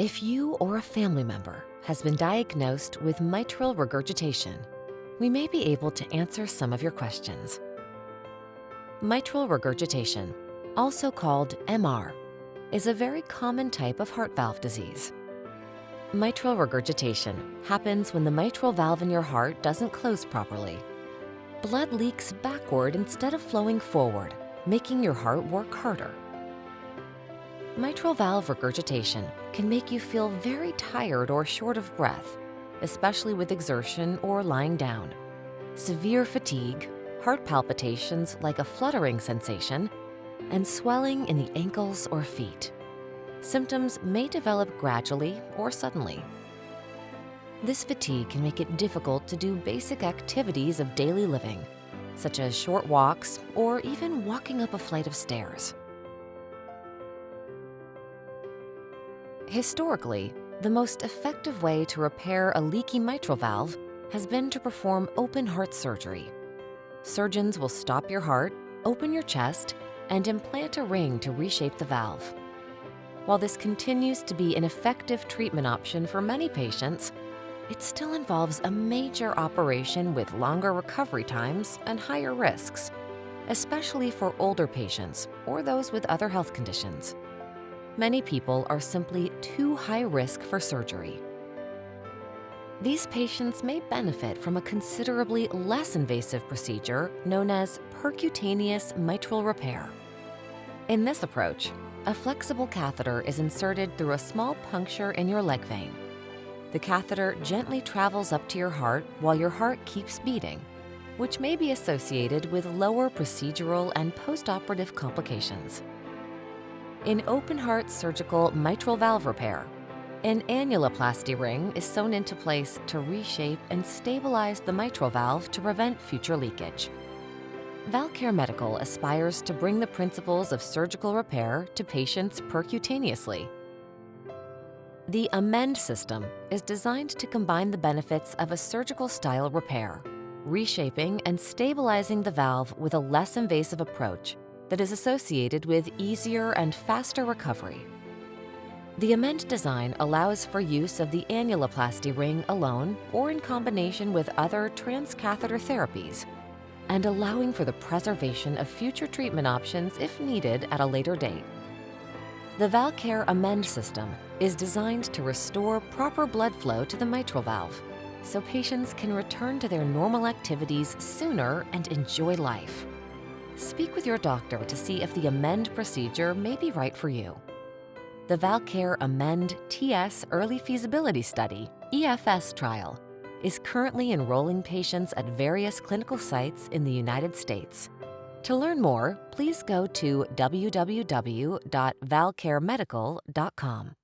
If you or a family member has been diagnosed with mitral regurgitation, we may be able to answer some of your questions. Mitral regurgitation, also called MR, is a very common type of heart valve disease. Mitral regurgitation happens when the mitral valve in your heart doesn't close properly. Blood leaks backward instead of flowing forward, making your heart work harder. Mitral valve regurgitation can make you feel very tired or short of breath, especially with exertion or lying down. Severe fatigue, heart palpitations like a fluttering sensation, and swelling in the ankles or feet. Symptoms may develop gradually or suddenly. This fatigue can make it difficult to do basic activities of daily living, such as short walks or even walking up a flight of stairs. Historically, the most effective way to repair a leaky mitral valve has been to perform open heart surgery. Surgeons will stop your heart, open your chest, and implant a ring to reshape the valve. While this continues to be an effective treatment option for many patients, it still involves a major operation with longer recovery times and higher risks, especially for older patients or those with other health conditions. Many people are simply too high risk for surgery. These patients may benefit from a considerably less invasive procedure known as percutaneous mitral repair. In this approach, a flexible catheter is inserted through a small puncture in your leg vein. The catheter gently travels up to your heart while your heart keeps beating, which may be associated with lower procedural and postoperative complications. In open-heart surgical mitral valve repair, an annuloplasty ring is sewn into place to reshape and stabilize the mitral valve to prevent future leakage. Valcare Medical aspires to bring the principles of surgical repair to patients percutaneously. The AMEND system is designed to combine the benefits of a surgical-style repair, reshaping and stabilizing the valve with a less invasive approach that is associated with easier and faster recovery. The AMEND design allows for use of the annuloplasty ring alone or in combination with other transcatheter therapies, and allowing for the preservation of future treatment options if needed at a later date. The Valcare AMEND system is designed to restore proper blood flow to the mitral valve, so patients can return to their normal activities sooner and enjoy life. Speak with your doctor to see if the AMEND procedure may be right for you. The Valcare AMEND TS Early Feasibility Study, EFS trial, is currently enrolling patients at various clinical sites in the United States. To learn more, please go to www.valcaremedical.com.